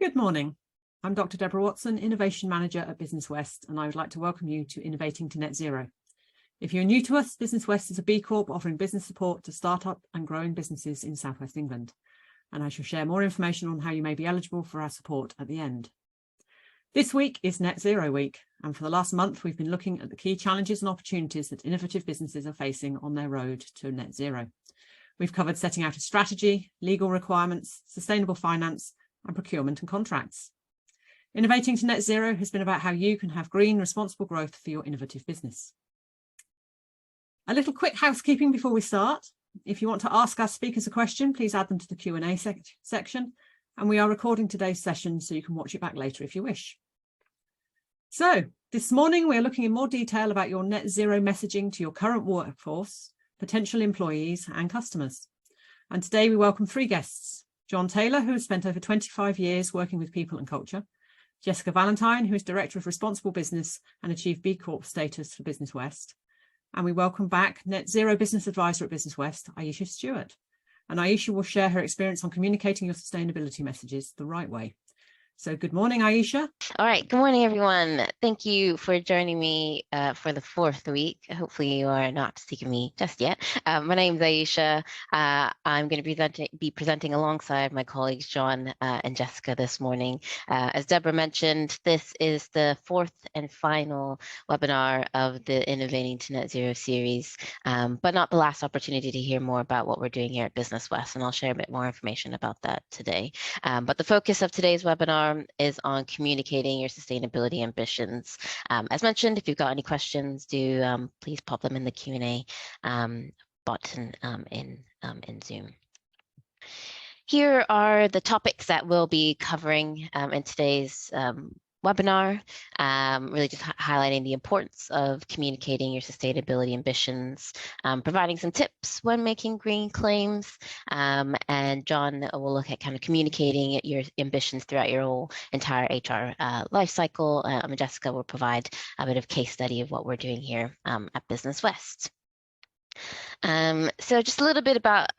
Good morning. I'm Dr. Deborah Watson, Innovation Manager at Business West, and I would like to welcome you to Innovating to Net Zero. If you're new to us, Business West is a B Corp offering business support to start-up and growing businesses in South West England. And I shall share more information on how you may be eligible for our support at the end. This week is Net Zero Week, and for the last month, we've been looking at the key challenges and opportunities that innovative businesses are facing on their road to net zero. We've covered setting out a strategy, legal requirements, sustainable finance, and procurement and contracts. Innovating to Net Zero has been about how you can have green, responsible growth for your innovative business. A little quick housekeeping before we start. If you want to ask our speakers a question, please add them to the Q&A section, and we are recording today's session so you can watch it back later if you wish. So this morning, we're looking in more detail about your net zero messaging to your current workforce, potential employees and customers. And today we welcome three guests: John Taylor, who has spent over 25 years working with people and culture; Jessica Valentine, who is Director of Responsible Business and achieved B Corp status for Business West. And we welcome back Net Zero Business Advisor at Business West, Aisha Stewart. And Aisha will share her experience on communicating your sustainability messages the right way. So good morning, Aisha. All right. Good morning, everyone. Thank you for joining me for the fourth week. Hopefully you are not sick of me just yet. My name is Aisha. I'm going to be presenting alongside my colleagues, John and Jessica, this morning. As Deborah mentioned, this is the fourth and final webinar of the Innovating to Net Zero series, but not the last opportunity to hear more about what we're doing here at Business West, and I'll share a bit more information about that today. But the focus of today's webinar is on communicating your sustainability ambitions. As mentioned, if you've got any questions, do please pop them in the Q&A button in Zoom. Here are the topics that we'll be covering in today's webinar, really just highlighting the importance of communicating your sustainability ambitions, providing some tips when making green claims, and John will look at kind of communicating your ambitions throughout your whole entire HR life cycle. And Jessica will provide a bit of case study of what we're doing here at Business West. So just a little bit about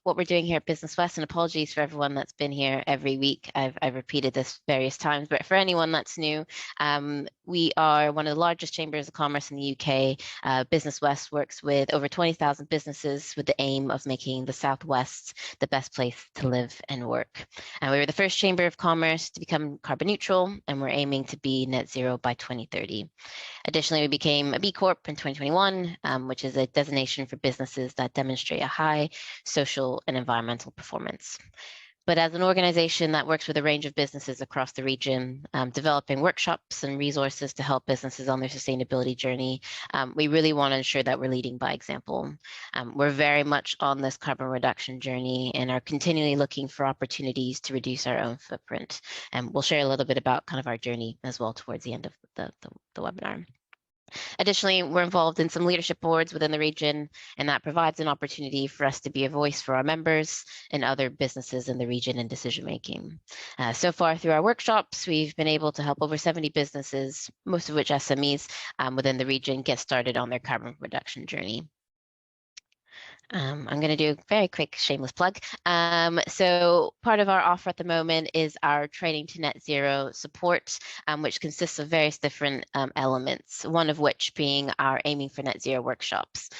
what we're doing here at Business West, and apologies for everyone that's been here every week. I've repeated this various times, but for anyone that's new, we are one of the largest chambers of commerce in the UK. Business West works with over 20,000 businesses with the aim of making the Southwest the best place to live and work. And we were the first chamber of commerce to become carbon neutral, and we're aiming to be net zero by 2030. Additionally, we became a B Corp in 2021, which is a designation for businesses that demonstrate a high social and environmental performance. But as an organization that works with a range of businesses across the region, developing workshops and resources to help businesses on their sustainability journey, we really want to ensure that we're leading by example. We're very much on this carbon reduction journey and are continually looking for opportunities to reduce our own footprint. And we'll share a little bit about kind of our journey as well towards the end of the webinar. Additionally, we're involved in some leadership boards within the region, and that provides an opportunity for us to be a voice for our members and other businesses in the region in decision making. So far through our workshops, we've been able to help over 70 businesses, most of which SMEs within the region, get started on their carbon reduction journey. I'm going to do a very quick shameless plug. So part of our offer at the moment is our Training to Net Zero support, which consists of various different elements, one of which being our Aiming for Net Zero workshops.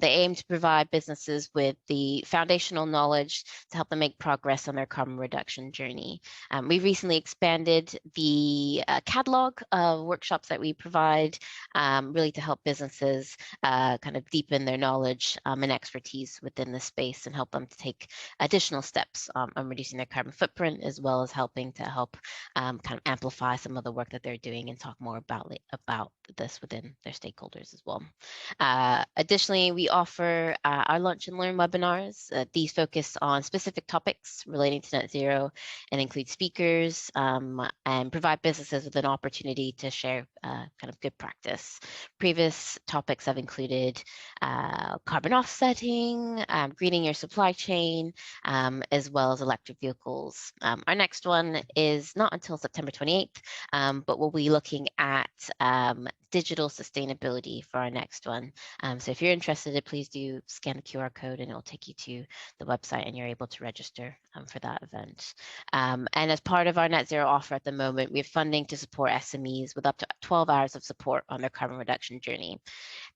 They aim to provide businesses with the foundational knowledge to help them make progress on their carbon reduction journey. We recently expanded the catalog of workshops that we provide, really to help businesses kind of deepen their knowledge and expertise within the space and help them to take additional steps on reducing their carbon footprint, as well as helping to help kind of amplify some of the work that they're doing and talk more about this within their stakeholders as well. Additionally, we offer our Lunch and Learn webinars. These focus on specific topics relating to net zero and include speakers and provide businesses with an opportunity to share kind of good practice. Previous topics have included carbon offsetting, greening your supply chain, as well as electric vehicles. Our next one is not until September 28th, but we'll be looking at digital sustainability for our next one. So if you're interested, please do scan the QR code and it'll take you to the website and you're able to register for that event. And as part of our net zero offer at the moment, we have funding to support SMEs with up to 12 hours of support on their carbon reduction journey.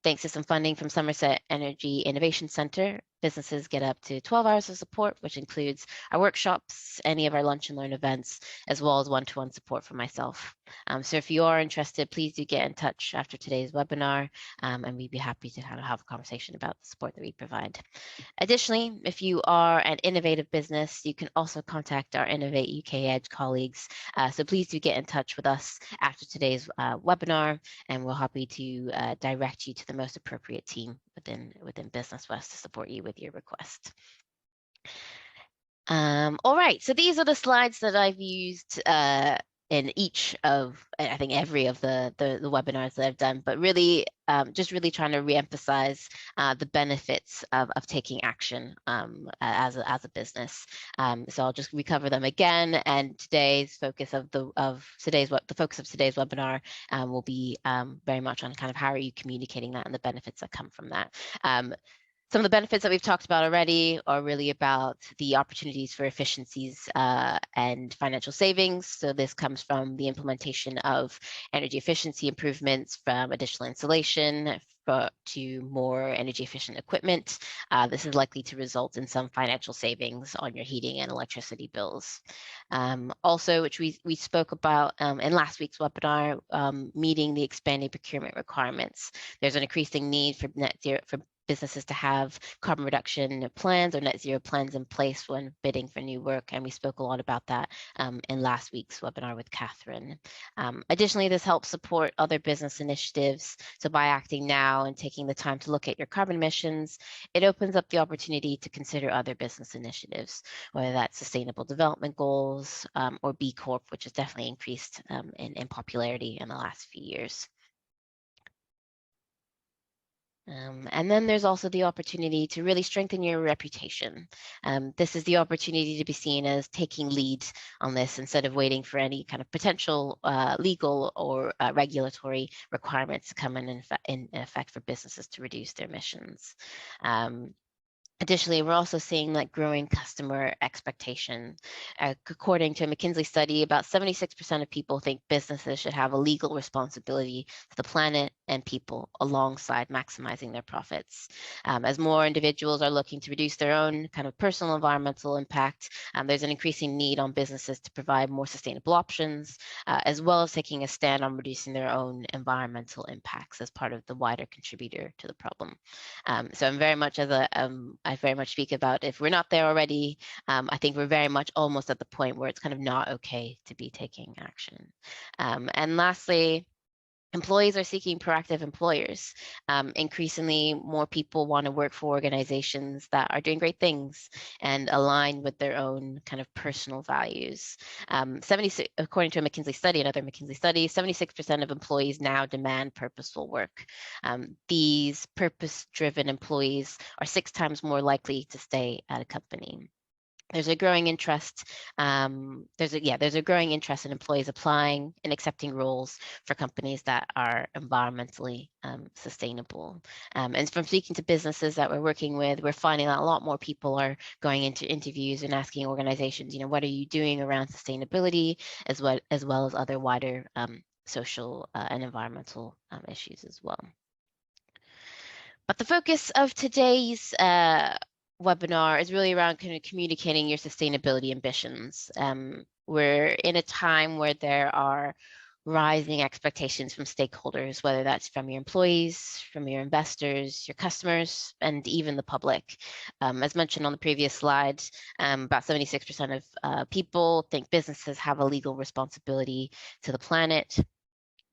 Thanks to some funding from Somerset Energy Innovation Centre, businesses get up to 12 hours of support, which includes our workshops, any of our lunch and learn events, as well as one-to-one support from myself. So if you are interested, please do get in touch after today's webinar, and we'd be happy to kind of have a conversation about the support that we provide. Additionally, if you are an innovative business, you can also contact our Innovate UK Edge colleagues. So please do get in touch with us after today's webinar, and we're happy to direct you to the most appropriate team within Business West to support you with your request. All right, so these are the slides that I've used in each of, I think, every of the webinars that I've done, but really just really trying to reemphasize the benefits of taking action as a business. So I'll just recover them again, and today's focus of today's webinar will be very much on kind of how are you communicating that and the benefits that come from that. Some of the benefits that we've talked about already are really about the opportunities for efficiencies and financial savings. So this comes from the implementation of energy efficiency improvements, from additional insulation to more energy efficient equipment. This is likely to result in some financial savings on your heating and electricity bills. Also, which we spoke about in last week's webinar, meeting the expanding procurement requirements. There's an increasing need for net zero, for businesses to have carbon reduction plans or net zero plans in place when bidding for new work. And we spoke a lot about that in last week's webinar with Catherine. Additionally, this helps support other business initiatives. So by acting now and taking the time to look at your carbon emissions, it opens up the opportunity to consider other business initiatives, whether that's sustainable development goals or B Corp, which has definitely increased in popularity in the last few years. And then there's also the opportunity to really strengthen your reputation. This is the opportunity to be seen as taking lead on this instead of waiting for any kind of potential legal or regulatory requirements to come in effect for businesses to reduce their emissions. Additionally, we're also seeing that growing customer expectation. According to a McKinsey study, about 76% of people think businesses should have a legal responsibility to the planet and people alongside maximizing their profits. As more individuals are looking to reduce their own kind of personal environmental impact, there's an increasing need on businesses to provide more sustainable options, as well as taking a stand on reducing their own environmental impacts as part of the wider contributor to the problem. So I'm very much I very much speak about, if we're not there already, I think we're very much almost at the point where it's kind of not okay to be taking action. And lastly, employees are seeking proactive employers. Increasingly, more people want to work for organizations that are doing great things and align with their own kind of personal values. According to a McKinsey study, another McKinsey study, 76% of employees now demand purposeful work. These purpose-driven employees are 6 times more likely to stay at a company. There's a growing interest. There's a growing interest in employees applying and accepting roles for companies that are environmentally sustainable. And from speaking to businesses that we're working with, we're finding that a lot more people are going into interviews and asking organizations, you know, what are you doing around sustainability, as well as other wider social and environmental issues as well. But the focus of today's webinar is really around kind of communicating your sustainability ambitions. We're in a time where there are rising expectations from stakeholders, whether that's from your employees, from your investors, your customers, and even the public. As mentioned on the previous slide, about 76% of people think businesses have a legal responsibility to the planet,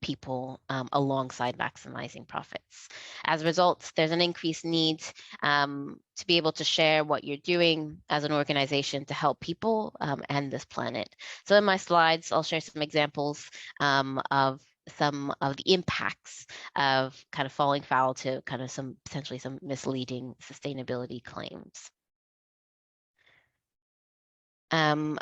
people, alongside maximizing profits. As a result, there's an increased need to be able to share what you're doing as an organization to help people and this planet. So in my slides, I'll share some examples of some of the impacts of kind of falling foul to kind of potentially some misleading sustainability claims.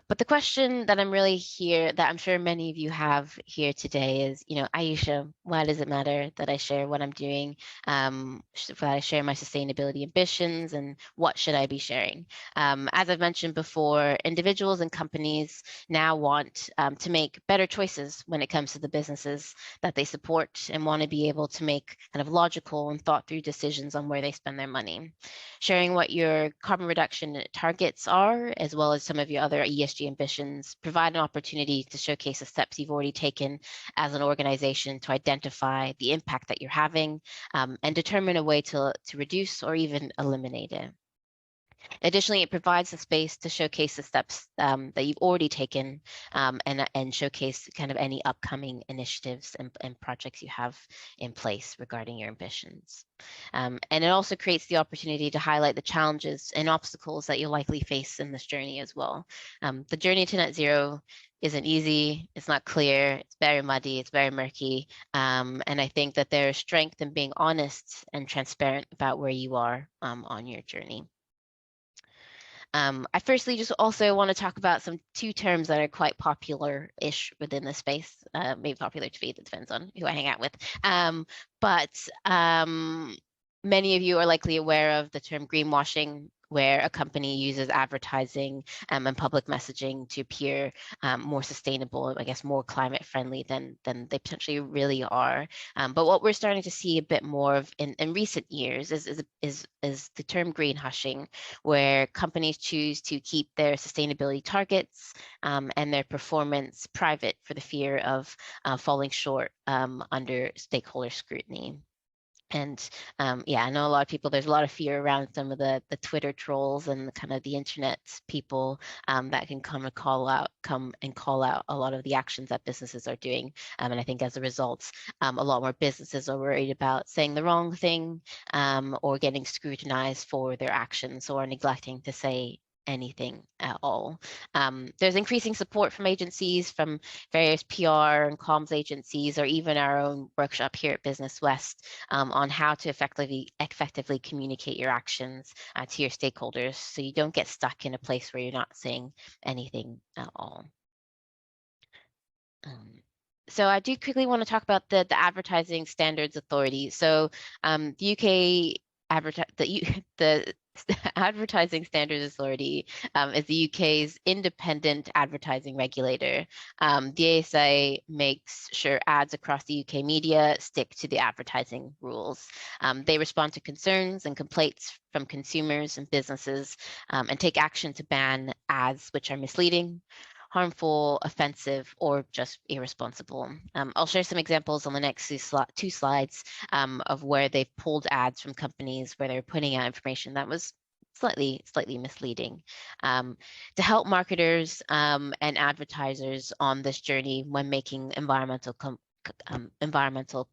But the question that I'm sure many of you have here today is, Aisha, why does it matter that I share what I'm doing? That I share my sustainability ambitions, and what should I be sharing? As I've mentioned before, individuals and companies now want to make better choices when it comes to the businesses that they support, and want to be able to make kind of logical and thought through decisions on where they spend their money. Sharing what your carbon reduction targets are, as well as some of your other ESG ambitions, provide an opportunity to showcase the steps you've already taken as an organization to identify the impact that you're having, and determine a way to reduce or even eliminate it. Additionally, it provides the space to showcase the steps that you've already taken, and showcase kind of any upcoming initiatives and projects you have in place regarding your ambitions. And it also creates the opportunity to highlight the challenges and obstacles that you'll likely face in this journey as well. The journey to net zero isn't easy, it's not clear, it's very muddy, it's very murky. And I think that there is strength in being honest and transparent about where you are on your journey. I firstly just also want to talk about two terms that are quite popular-ish within the space. Maybe popular to me, that depends on who I hang out with. But many of you are likely aware of the term greenwashing, where a company uses advertising and public messaging to appear more sustainable, I guess more climate friendly than they potentially really are. But what we're starting to see a bit more of in recent years is the term greenhushing, where companies choose to keep their sustainability targets and their performance private for the fear of falling short under stakeholder scrutiny. And yeah, I know a lot of people, there's a lot of fear around some of the Twitter trolls and kind of the internet people that can come and call out a lot of the actions that businesses are doing. And I think as a result, a lot more businesses are worried about saying the wrong thing or getting scrutinized for their actions, or neglecting to say anything at all. There's increasing support from agencies, from various PR and comms agencies, or even our own workshop here at Business West on how to effectively communicate your actions to your stakeholders, so you don't get stuck in a place where you're not saying anything at all. So I do quickly want to talk about the Advertising Standards Authority. So the UK the Advertising Standards Authority is the UK's independent advertising regulator. The ASA makes sure ads across the UK media stick to the advertising rules. They respond to concerns and complaints from consumers and businesses, and take action to ban ads which are misleading, harmful, offensive, or just irresponsible. I'll share some examples on the next two slides of where they've pulled ads from companies where they're putting out information that was slightly misleading. To help marketers and advertisers on this journey when making environmental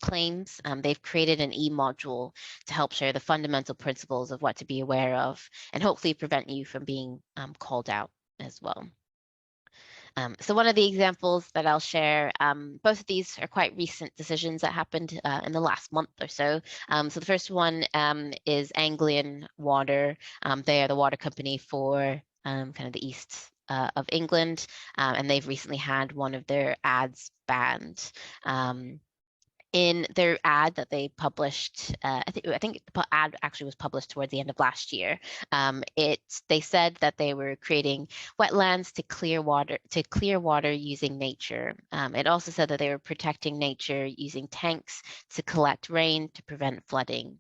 claims, they've created an e-module to help share the fundamental principles of what to be aware of, and hopefully prevent you from being called out as well. So one of the examples that I'll share, both of these are quite recent decisions that happened in the last month or so. So the first one is Anglian Water. They are the water company for kind of the east of England, and they've recently had one of their ads banned. In their ad that they published, I think the ad actually was published towards the end of last year. They said that they were creating wetlands to clear water using nature. It also said that they were protecting nature using tanks to collect rain to prevent flooding.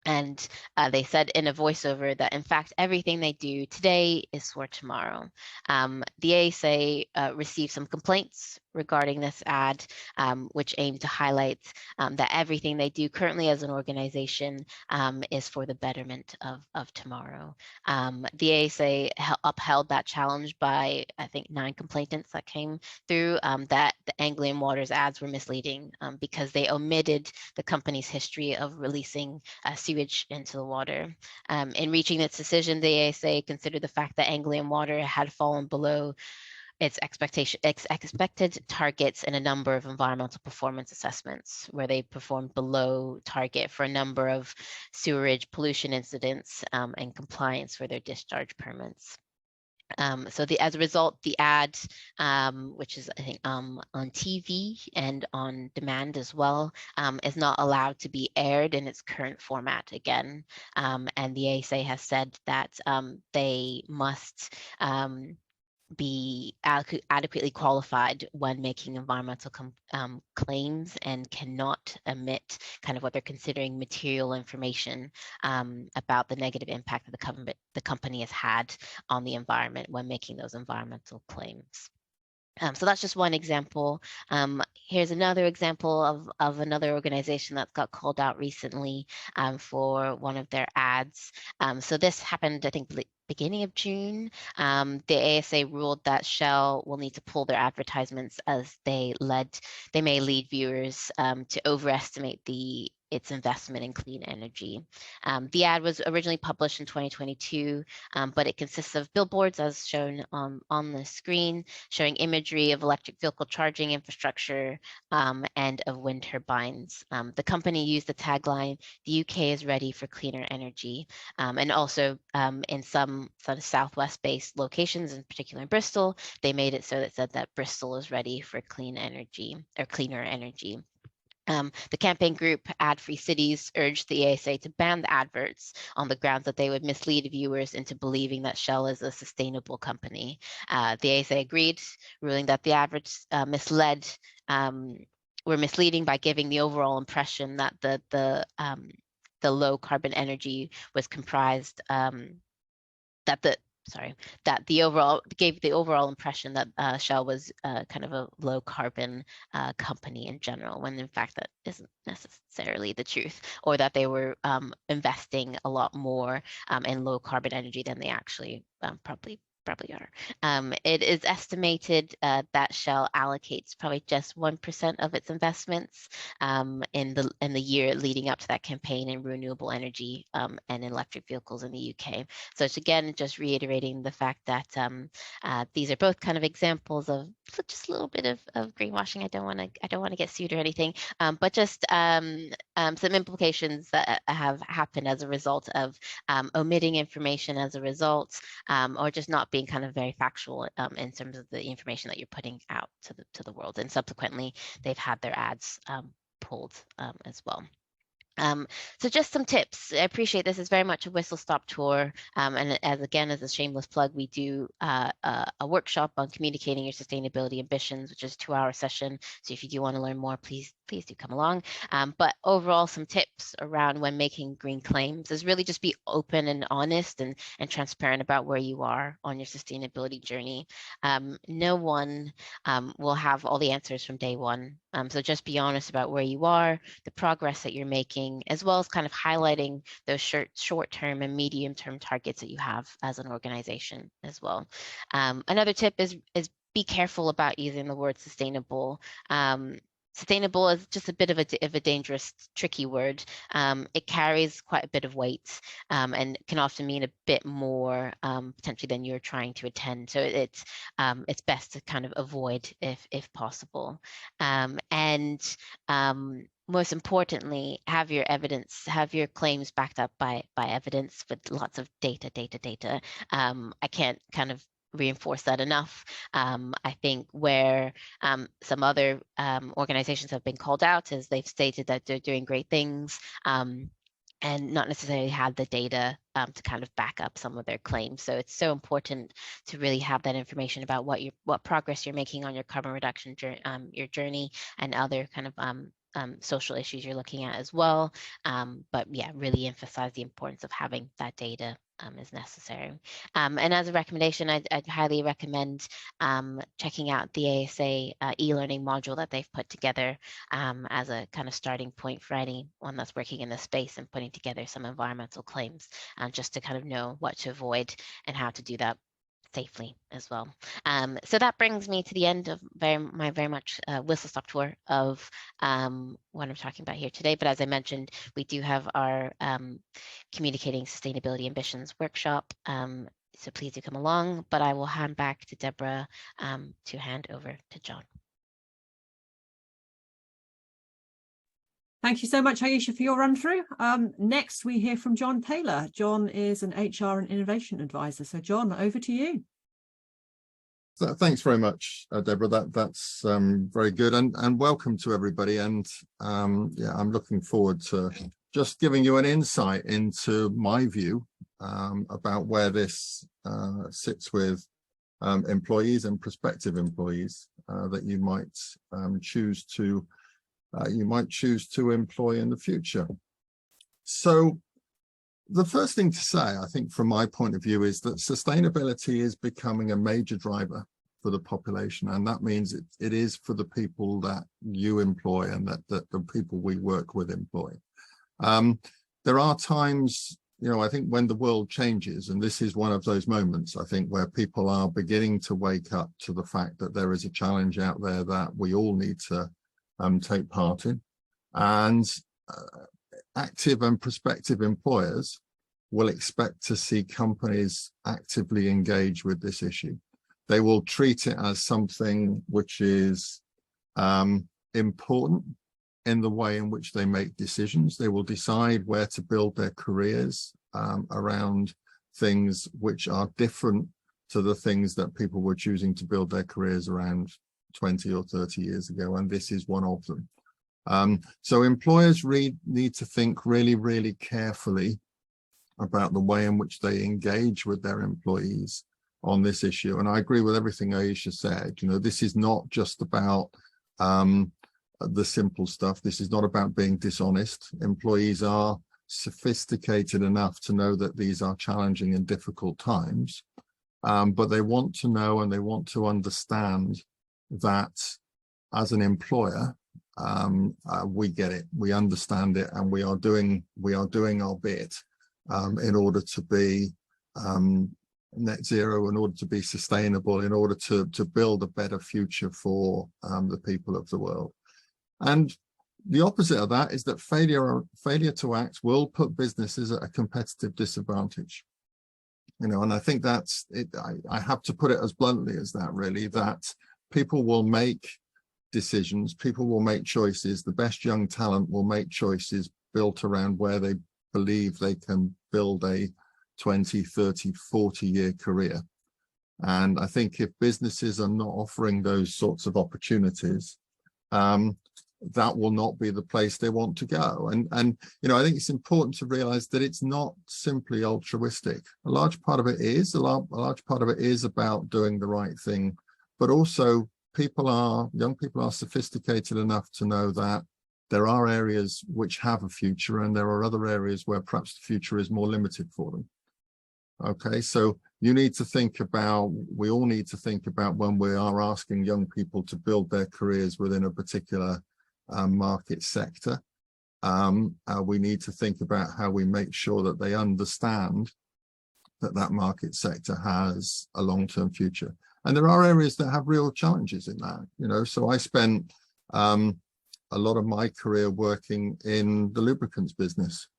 And they said in a voiceover that, in fact, everything they do today is for tomorrow. The ASA received some complaints regarding this ad, which aimed to highlight that everything they do currently as an organization is for the betterment of tomorrow. The ASA upheld that challenge by, I think, 9 complainants that came through, that the Anglian Water's ads were misleading because they omitted the company's history of releasing sewage into the water. In reaching its decision, the ASA considered the fact that Anglian Water had fallen below its expected targets in a number of environmental performance assessments, where they performed below target for a number of sewerage pollution incidents and compliance for their discharge permits. So as a result, the ad, which is I think on TV and on demand as well, is not allowed to be aired in its current format again. And the ASA has said that they must be adequately qualified when making environmental claims, and cannot emit kind of what they're considering material information about the negative impact that the company has had on the environment when making those environmental claims. So that's just one example. Here's another example of another organization that got called out recently for one of their ads. So this happened, I think, beginning of June. The ASA ruled that Shell will need to pull their advertisements as they may lead viewers to overestimate its investment in clean energy. The ad was originally published in 2022, but it consists of billboards as shown on the screen, showing imagery of electric vehicle charging infrastructure and of wind turbines. The company used the tagline, "The UK is ready for cleaner energy," and also in some sort of southwest-based locations, in particular in Bristol, they made it so that it said that Bristol is ready for clean energy or cleaner energy. The campaign group Ad Free Cities urged the ASA to ban the adverts on the grounds that they would mislead viewers into believing that Shell is a sustainable company. The ASA agreed, ruling that the adverts were misleading by giving the overall impression that the low carbon energy was comprised that the overall gave the overall impression that Shell was kind of a low carbon company in general, when in fact that isn't necessarily the truth, or that they were investing a lot more in low carbon energy than they actually probably are. It is estimated that Shell allocates probably just 1% of its investments in the year leading up to that campaign in renewable energy and electric vehicles in the UK. So it's again just reiterating the fact that these are both kind of examples of just a little bit of greenwashing. I don't want to get sued or anything, but just some implications that have happened as a result of omitting information as a result, or just not being kind of very factual in terms of the information that you're putting out to the world. And subsequently, they've had their ads pulled as well. So just some tips. I appreciate this is very much a whistle-stop tour. And as a shameless plug, we do a workshop on communicating your sustainability ambitions, which is a 2-hour session. So if you do want to learn more, please do come along. But overall, some tips around when making green claims is really just be open and honest and transparent about where you are on your sustainability journey. No one will have all the answers from day one. So just be honest about where you are, the progress that you're making, as well as kind of highlighting those short-term and medium-term targets that you have as an organization as well. Another tip is be careful about using the word sustainable. Sustainable is just a bit of a dangerous, tricky word. It carries quite a bit of weight and can often mean a bit more potentially than you're trying to attend. So it's best to kind of avoid if possible. Most importantly, have your claims backed up by evidence with lots of data. I can't kind of reinforce that enough. I think where some other organizations have been called out is they've stated that they're doing great things and not necessarily have the data to kind of back up some of their claims. So it's so important to really have that information about what progress you're making on your carbon reduction your journey, and other kind of social issues you're looking at as well. But yeah, really emphasize the importance of having that data is necessary. And as a recommendation, I'd highly recommend checking out the ASA e-learning module that they've put together as a kind of starting point for anyone that's working in this space and putting together some environmental claims, just to kind of know what to avoid and how to do that safely as well. So that brings me to the end of my very much whistle-stop tour of what I'm talking about here today. But as I mentioned, we do have our Communicating Sustainability Ambitions workshop. So please do come along, but I will hand back to Deborah to hand over to John. Thank you so much, Aisha, for your run through. Next, we hear from John Taylor. John is an HR and innovation advisor. So John, over to you. Thanks very much, Deborah. That's very good, and welcome to everybody. And yeah, I'm looking forward to just giving you an insight into my view about where this sits with employees and prospective employees that you might choose to employ in the future. So the first thing to say, I think, from my point of view, is that sustainability is becoming a major driver for the population, and that means it is for the people that you employ and that the people we work with employ. There are times, I think, when the world changes, and this is one of those moments, I think, where people are beginning to wake up to the fact that there is a challenge out there that we all need to take part in, and active and prospective employers will expect to see companies actively engage with this issue. They will treat it as something which is important in the way in which they make decisions. They will decide where to build their careers around things which are different to the things that people were choosing to build their careers around 20 or 30 years ago, and this is one of them. So employers need to think really, really carefully about the way in which they engage with their employees on this issue. And I agree with everything Aisha said. This is not just about the simple stuff. This is not about being dishonest. Employees are sophisticated enough to know that these are challenging and difficult times, but they want to know and they want to understand that as an employer, we get it, we understand it, and we are doing our bit in order to be net zero, in order to be sustainable, in order to build a better future for the people of the world. And the opposite of that is that failure to act will put businesses at a competitive disadvantage. And I think that's it. I have to put it as bluntly as that, really, that people will make decisions, people will make choices. The best young talent will make choices built around where they believe they can build a 20, 30, 40-year career. And I think if businesses are not offering those sorts of opportunities, that will not be the place they want to go. And I think it's important to realize that it's not simply altruistic. A large part of it is about doing the right thing, but also young people are sophisticated enough to know that there are areas which have a future, and there are other areas where perhaps the future is more limited for them. Okay, so we all need to think about when we are asking young people to build their careers within a particular market sector. We need to think about how we make sure that they understand that market sector has a long-term future. And there are areas that have real challenges in that, so I spent a lot of my career working in the lubricants business.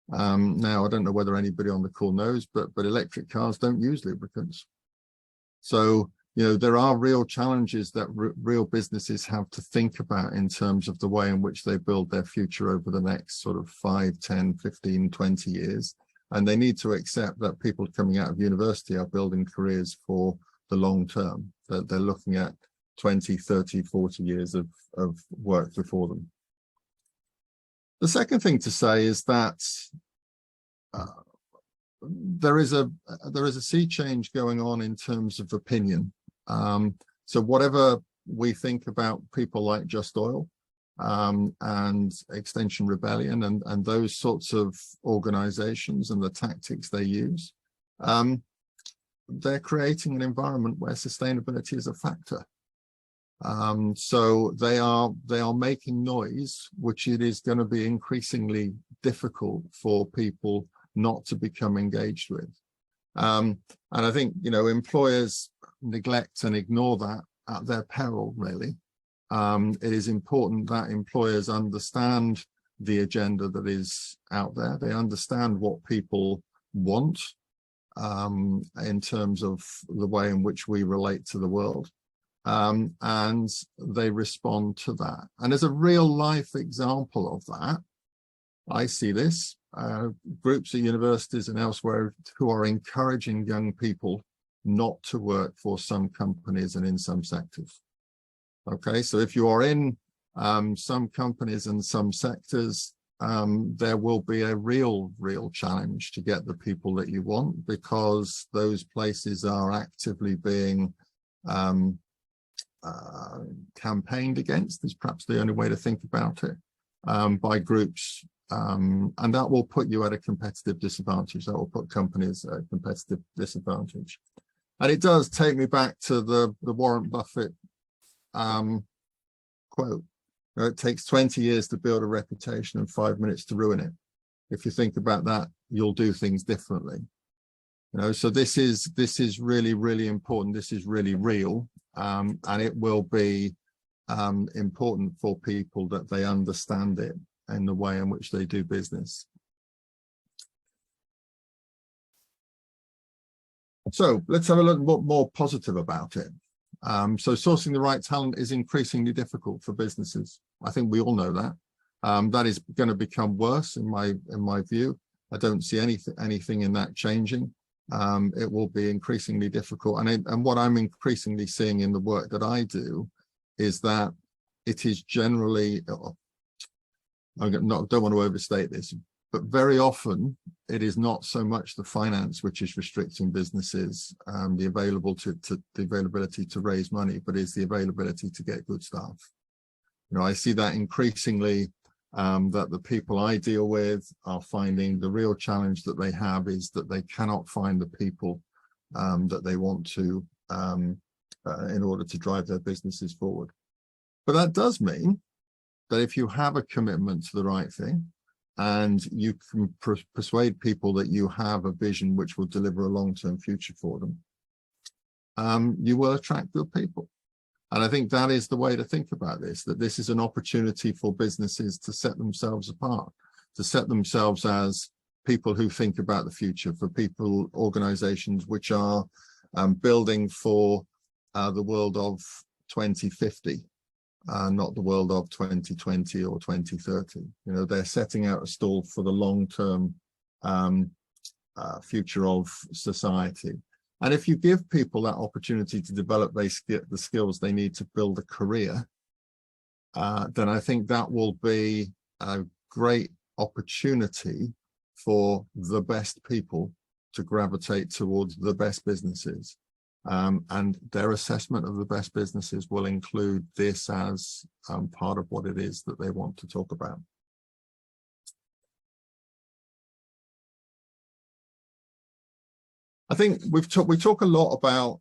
Now, I don't know whether anybody on the call knows, but electric cars don't use lubricants. So, there are real challenges that real businesses have to think about in terms of the way in which they build their future over the next sort of 5, 10, 15, 20 years. And they need to accept that people coming out of university are building careers for the long term, that they're looking at 20, 30, 40 years of work before them. The second thing to say is that there is a sea change going on in terms of opinion. So whatever we think about people like Just Oil and Extinction Rebellion and those sorts of organizations and the tactics they use, they're creating an environment where sustainability is a factor. So they are making noise, which it is going to be increasingly difficult for people not to become engaged with. And I think, employers neglect and ignore that at their peril, really. It is important that employers understand the agenda that is out there. They understand what people want in terms of the way in which we relate to the world. And they respond to that. And as a real life example of that, I see this, groups at universities and elsewhere who are encouraging young people not to work for some companies and in some sectors. Okay, so if you are in some companies and some sectors, there will be a real challenge to get the people that you want, because those places are actively being campaigned against, is perhaps the only way to think about it, by groups, and that will put you at a competitive disadvantage. That will put companies at a competitive disadvantage. And it does take me back to the Warren Buffett quote. It takes 20 years to build a reputation and 5 minutes to ruin it. If you think about that, you'll do things differently. So this is really important. This is really real, and it will be important for people that they understand it in the way in which they do business. So let's have a look more positive about it. So sourcing the right talent is increasingly difficult for businesses. I think we all know that. That is going to become worse in my view. I don't see anything in that changing. It will be increasingly difficult. And what I'm increasingly seeing in the work that I do is that it is generally, I don't want to overstate this, but very often it is not so much the finance which is restricting businesses, the availability to raise money, but is the availability to get good staff. I see that increasingly, that the people I deal with are finding the real challenge that they have is that they cannot find the people that they want to in order to drive their businesses forward. But that does mean that if you have a commitment to the right thing, and you can persuade people that you have a vision which will deliver a long-term future for them, you will attract good people. And I think that is the way to think about this, that this is an opportunity for businesses to set themselves apart, to set themselves as people who think about the future, for people, organizations which are building for the world of 2050. Not the world of 2020 or 2030. They're setting out a stall for the long-term future of society. And if you give people that opportunity to develop the skills they need to build a career, then I think that will be a great opportunity for the best people to gravitate towards the best businesses. And their assessment of the best businesses will include this as part of what it is that they want to talk about. I think I talk a lot about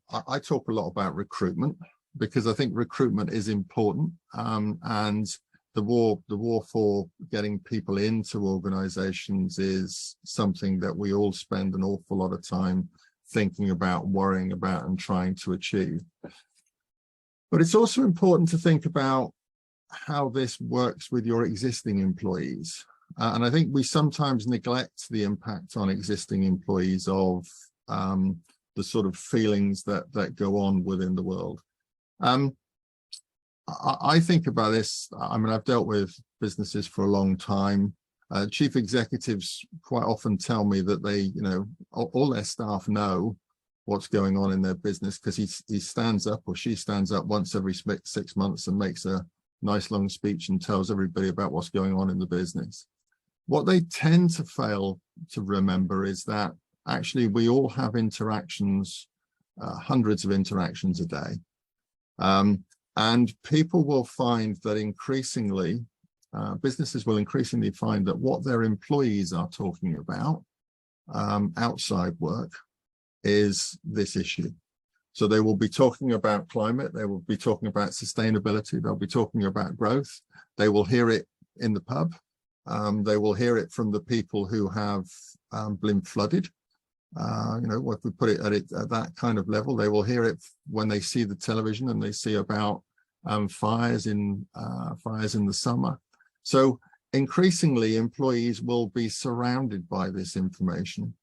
recruitment, because I think recruitment is important, and the war for getting people into organizations is something that we all spend an awful lot of time thinking about, worrying about, and trying to achieve. But it's also important to think about how this works with your existing employees. And I think we sometimes neglect the impact on existing employees of the sort of feelings that go on within the world. I think about this. I mean, I've dealt with businesses for a long time. Chief executives quite often tell me that they, all their staff know what's going on in their business, because he stands up, or she stands up once every 6 months and makes a nice long speech and tells everybody about what's going on in the business. What they tend to fail to remember is that actually we all have interactions, hundreds of interactions a day. And people will find that increasingly, businesses will increasingly find that what their employees are talking about outside work is this issue. So they will be talking about climate, they will be talking about sustainability, they'll be talking about growth, they will hear it in the pub, they will hear it from the people who have been flooded. If we put it at that kind of level, they will hear it when they see the television and they see about fires in the summer. So increasingly, employees will be surrounded by this information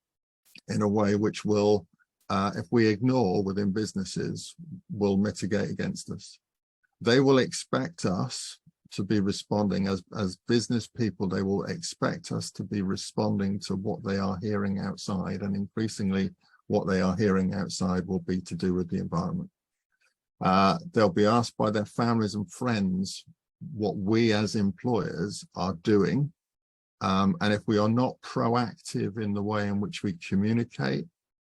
in a way which will, if we ignore within businesses, will mitigate against us. They will expect us to be responding as business people. They will expect us to be responding to what they are hearing outside, and increasingly what they are hearing outside will be to do with the environment. They'll be asked by their families and friends what we as employers are doing. And if we are not proactive in the way in which we communicate,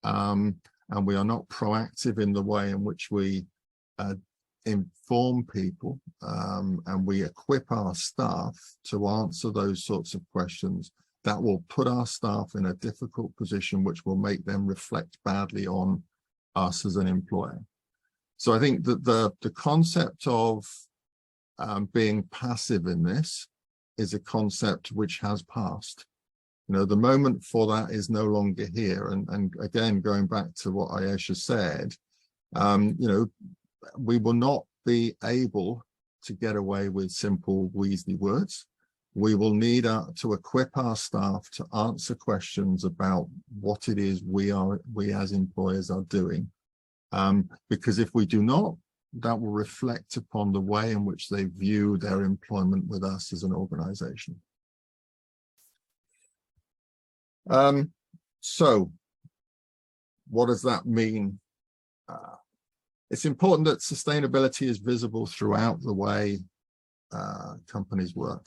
and we are not proactive in the way in which we inform people, and we equip our staff to answer those sorts of questions, that will put our staff in a difficult position, which will make them reflect badly on us as an employer. So I think that the concept of being passive in this is a concept which has passed. You know, the moment for that is no longer here. And again, going back to what Ayesha said, you know, we will not be able to get away with simple Weasley words. We will need to equip our staff to answer questions about what it is we as employers are doing. Because if we do not, that will reflect upon the way in which they view their employment with us as an organization. So what does that mean? It's important that sustainability is visible throughout the way companies work.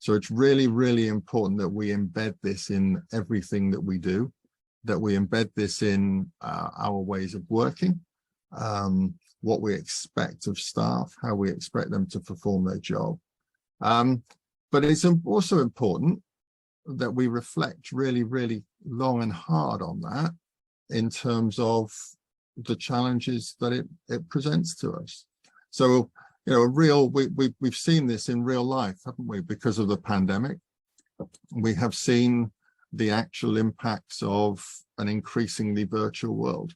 So it's really, really important that we embed this in everything that we do, that we embed this in our ways of working, what we expect of staff, how we expect them to perform their job. But it's also important that we reflect really, really long and hard on that in terms of the challenges that it presents to us. So, you know, we've seen this in real life, haven't we? Because of the pandemic, we have seen the actual impacts of an increasingly virtual world.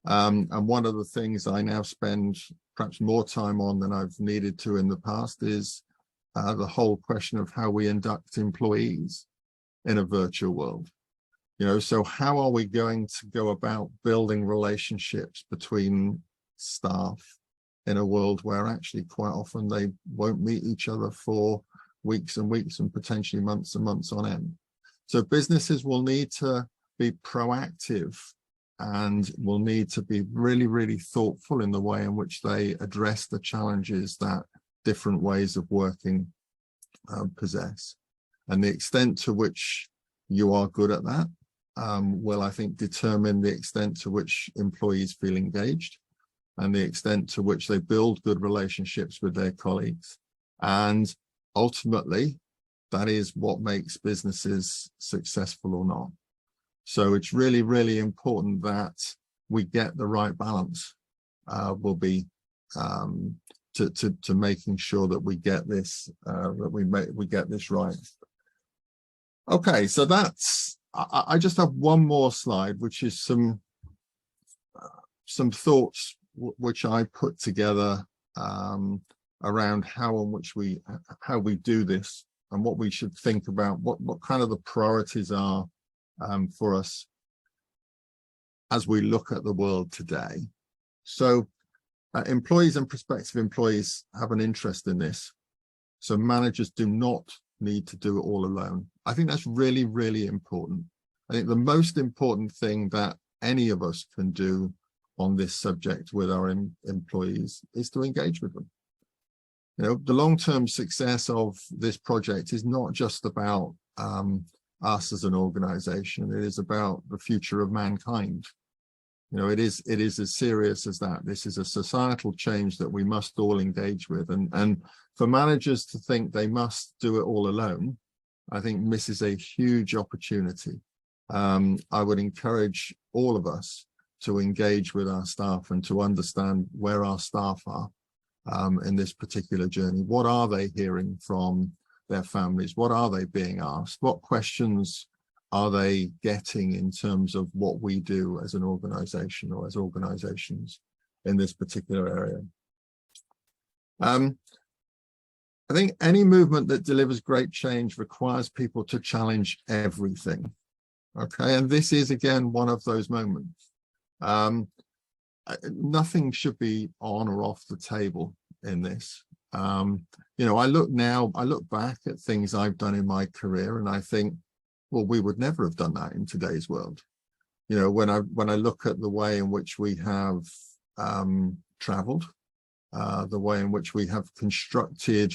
And one of the things I now spend perhaps more time on than I've needed to in the past is the whole question of how we induct employees in a virtual world. You know, so how are we going to go about building relationships between staff in a world where actually quite often they won't meet each other for weeks and weeks and potentially months and months on end? So businesses will need to be proactive and will need to be really, really thoughtful in the way in which they address the challenges that different ways of working possess. And the extent to which you are good at that will, I think, determine the extent to which employees feel engaged and the extent to which they build good relationships with their colleagues. And ultimately, that is what makes businesses successful or not. So it's really, really important that we get the right balance. Will be to making sure that we get this we get this right. Okay, so that's. I just have one more slide, which is some thoughts which I put together around how we do this and what we should think about, what kind of the priorities are for us as we look at the world today. So employees and prospective employees have an interest in this. So managers do not need to do it all alone. I think that's really, really important. I think the most important thing that any of us can do on this subject with our employees is to engage with them. You know, the long-term success of this project is not just about us as an organization. It is about the future of mankind. You know, it is as serious as that. This is a societal change that we must all engage with. And for managers to think they must do it all alone, I think misses a huge opportunity. I would encourage all of us to engage with our staff and to understand where our staff are in this particular journey. What are they hearing from their families? What are they being asked? What questions are they getting in terms of what we do as an organization or as organizations in this particular area? I think any movement that delivers great change requires people to challenge everything. Okay, and this is again one of those moments. Nothing should be on or off the table in this. You know, I look back at things I've done in my career and I think, well, we would never have done that in today's world. You know, when I look at the way in which we have traveled, the way in which we have constructed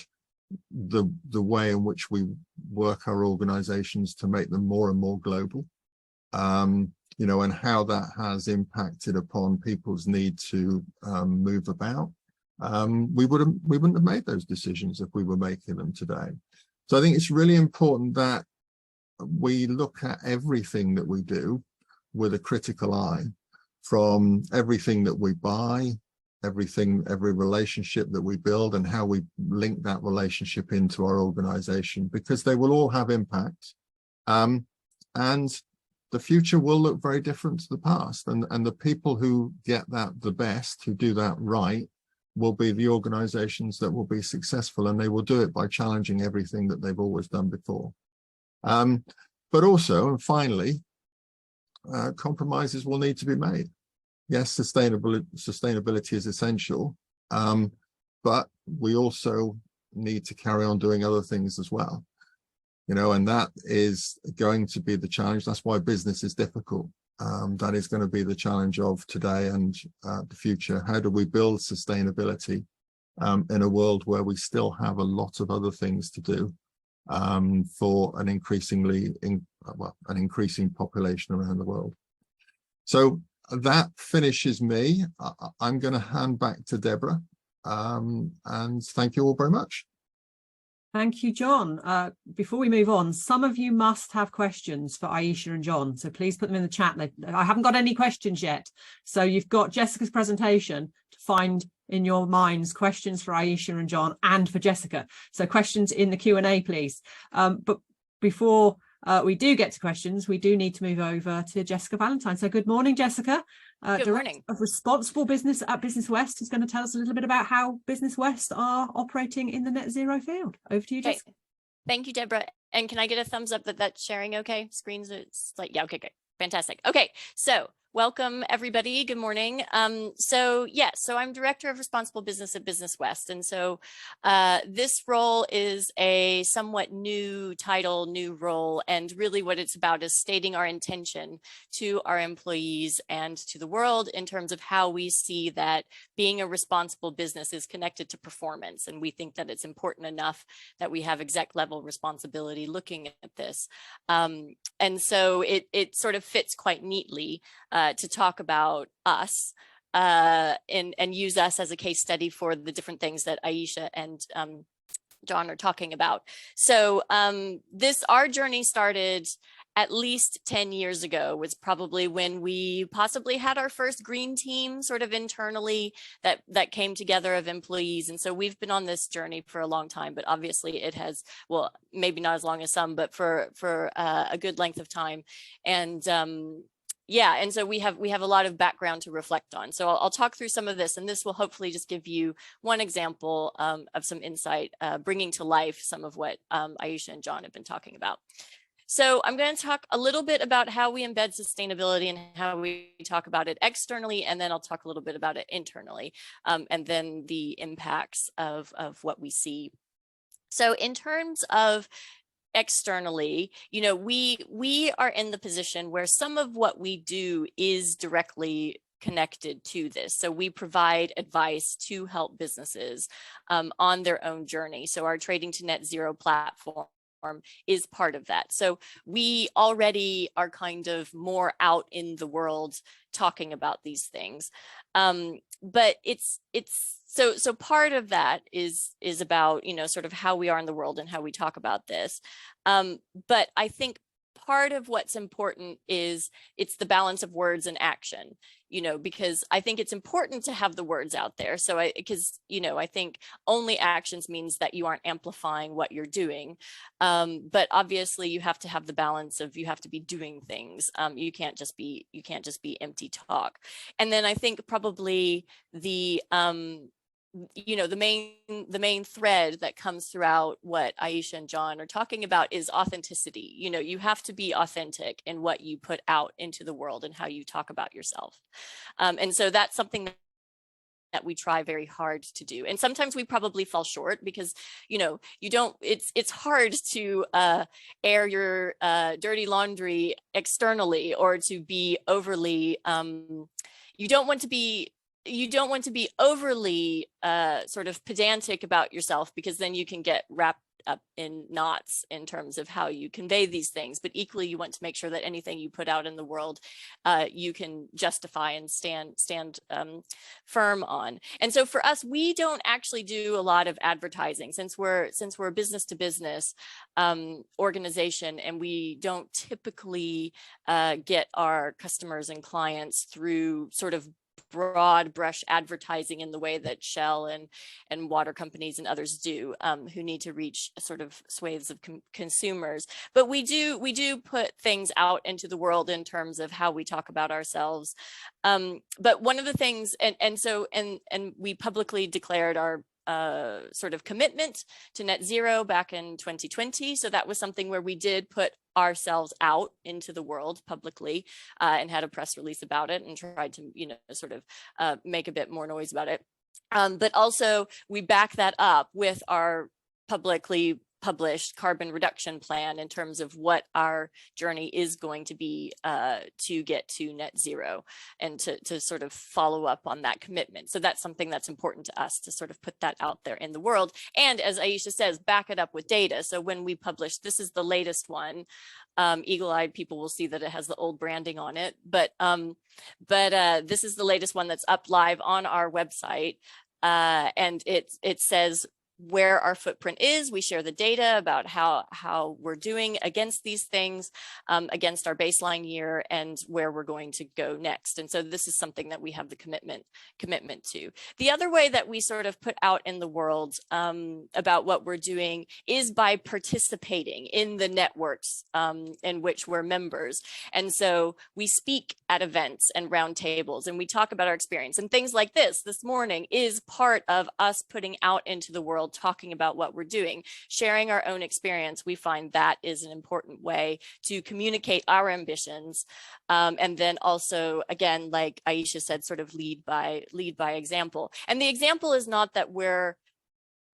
the way in which we work our organizations to make them more and more global, you know, and how that has impacted upon people's need to move about. We wouldn't have made those decisions if we were making them today. So I think it's really important that we look at everything that we do with a critical eye, from everything that we buy, every relationship that we build, and how we link that relationship into our organization, because they will all have impact. And the future will look very different to the past. And the people who get that the best, who do that right, will be the organizations that will be successful, and they will do it by challenging everything that they've always done before. But also, and finally, compromises will need to be made. Yes, sustainability is essential, but we also need to carry on doing other things as well. You know, and that is going to be the challenge. That's why business is difficult. That is going to be the challenge of today and the future. How do we build sustainability in a world where we still have a lot of other things to do for an increasing population around the world? So that finishes me. I'm going to hand back to Deborah, and thank you all very much. Thank you, John. Before we move on, some of you must have questions for Aisha and John, so please put them in the chat. I haven't got any questions yet, so you've got Jessica's presentation to find in your minds questions for Aisha and John and for Jessica. So questions in the Q&A, please. But before we do get to questions, we do need to move over to Jessica Valentine. So good morning, Jessica. Good morning. Director of Responsible Business at Business West is going to tell us a little bit about how Business West are operating in the net zero field. Over to you, Jessica. Thank you, Deborah. And can I get a thumbs up that that's sharing okay? Screens, it's like, yeah, okay, great. Fantastic. Okay, so welcome everybody. Good morning. So I'm Director of Responsible Business at Business West. And so this role is a somewhat new title, new role. And really what it's about is stating our intention to our employees and to the world in terms of how we see that being a responsible business is connected to performance. And we think that it's important enough that we have exec level responsibility looking at this. And so it sort of fits quite neatly to talk about us and use us as a case study for the different things that Aisha and John are talking about. So our journey started at least 10 years ago, was probably when we possibly had our first green team sort of internally that came together of employees. And so we've been on this journey for a long time, but obviously it has, well, maybe not as long as some, but for a good length of time. And yeah, and so we have a lot of background to reflect on. So I'll talk through some of this, and this will hopefully just give you one example of some insight, bringing to life some of what Aisha and John have been talking about. So I'm going to talk a little bit about how we embed sustainability and how we talk about it externally, and then I'll talk a little bit about it internally, and then the impacts of what we see. So in terms of externally, you know, we are in the position where some of what we do is directly connected to this. So we provide advice to help businesses on their own journey. So our Trading to Net Zero platform is part of that. So we already are kind of more out in the world talking about these things. But it's so part of that is about, you know, sort of how we are in the world and how we talk about this. But I think part of what's important is it's the balance of words and action, you know, because I think it's important to have the words out there. So because, you know, I think only actions means that you aren't amplifying what you're doing. But obviously you have to have the balance of, you have to be doing things. You can't just be empty talk. And then I think probably the, you know, the main thread that comes throughout what Aisha and John are talking about is authenticity. You know, you have to be authentic in what you put out into the world and how you talk about yourself. And so that's something that we try very hard to do. And sometimes we probably fall short because, you know, it's hard to air your dirty laundry externally, or to be overly, you don't want to be overly sort of pedantic about yourself, because then you can get wrapped up in knots in terms of how you convey these things. But equally, you want to make sure that anything you put out in the world, you can justify and stand firm on. And so for us, we don't actually do a lot of advertising, since we're a business to business organization, and we don't typically get our customers and clients through sort of broad brush advertising in the way that Shell and water companies and others do, who need to reach sort of swathes of consumers. But we do put things out into the world in terms of how we talk about ourselves. But one of the things, and we publicly declared our sort of commitment to net zero back in 2020. So that was something where we did put ourselves out into the world publicly, and had a press release about it, and tried to, you know, sort of make a bit more noise about it. But also we back that up with our publicly published carbon reduction plan in terms of what our journey is going to be to get to net zero, and to sort of follow up on that commitment. So that's something that's important to us, to sort of put that out there in the world. And as Aisha says, back it up with data. So when we publish, this is the latest one, eagle-eyed people will see that it has the old branding on it, but this is the latest one that's up live on our website. And it says where our footprint is. We share the data about how we're doing against these things, against our baseline year, and where we're going to go next. And so this is something that we have the commitment to. The other way that we sort of put out in the world about what we're doing is by participating in the networks in which we're members. And so we speak at events and roundtables, and we talk about our experience, and things like this morning is part of us putting out into the world, talking about what we're doing, sharing our own experience. We find that is an important way to communicate our ambitions. And then also, again, like Aisha said, sort of lead by example. And the example is not that we're,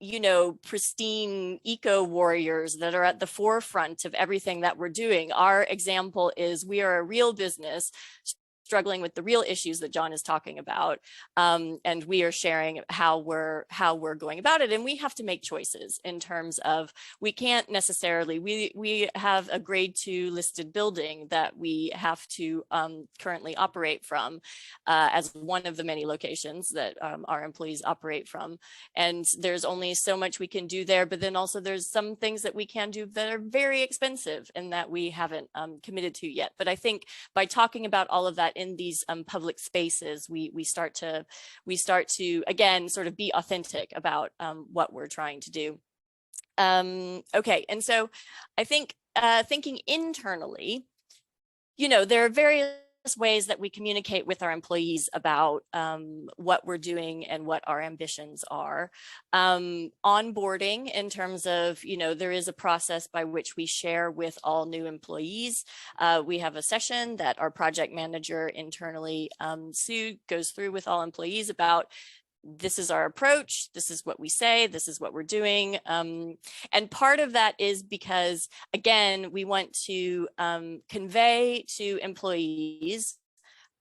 you know, pristine eco warriors that are at the forefront of everything that we're doing. Our example is we are a real business struggling with the real issues that John is talking about, and we are sharing how we're going about it. And we have to make choices in terms of, we can't necessarily, we have a grade 2 listed building that we have to currently operate from as one of the many locations that our employees operate from. And there's only so much we can do there, but then also there's some things that we can do that are very expensive and that we haven't committed to yet. But I think by talking about all of that in these public spaces, we start to again sort of be authentic about what we're trying to do. Okay, and so I think thinking internally, you know, there are various ways that we communicate with our employees about what we're doing and what our ambitions are. Onboarding, in terms of, you know, there is a process by which we share with all new employees. We have a session that our project manager internally, Sue, goes through with all employees about, this is our approach, this is what we say, this is what we're doing. And part of that is because, again, we want to convey to employees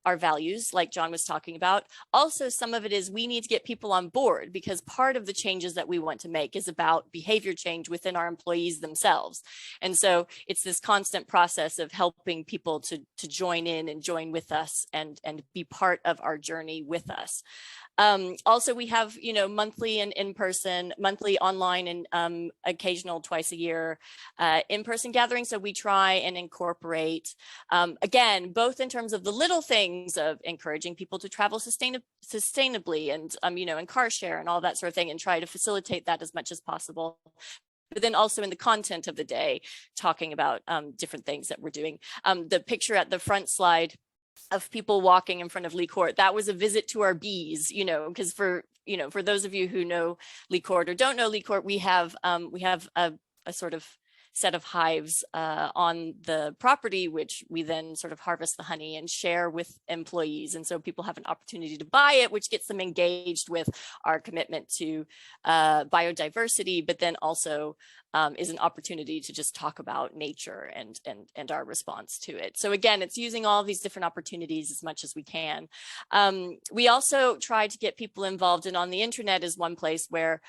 our values, like John was talking about. Also, some of it is we need to get people on board, because part of the changes that we want to make is about behavior change within our employees themselves. And so it's this constant process of helping people to join in and join with us and be part of our journey with us. Also, we have, you know, monthly and in-person, monthly online and occasional twice a year in-person gatherings. So we try and incorporate, again, both in terms of the little things of encouraging people to travel sustainably and, you know, and car share and all that sort of thing, and try to facilitate that as much as possible. But then also in the content of the day, talking about different things that we're doing. The picture at the front slide of people walking in front of Lee Court, that was a visit to our bees, you know, because for those of you who know Lee Court or don't know Lee Court, we have a sort of set of hives on the property, which we then sort of harvest the honey and share with employees. And so people have an opportunity to buy it, which gets them engaged with our commitment to biodiversity, but then also is an opportunity to just talk about nature and our response to it. So again, it's using all these different opportunities as much as we can. We also try to get people involved, and on the internet is one place where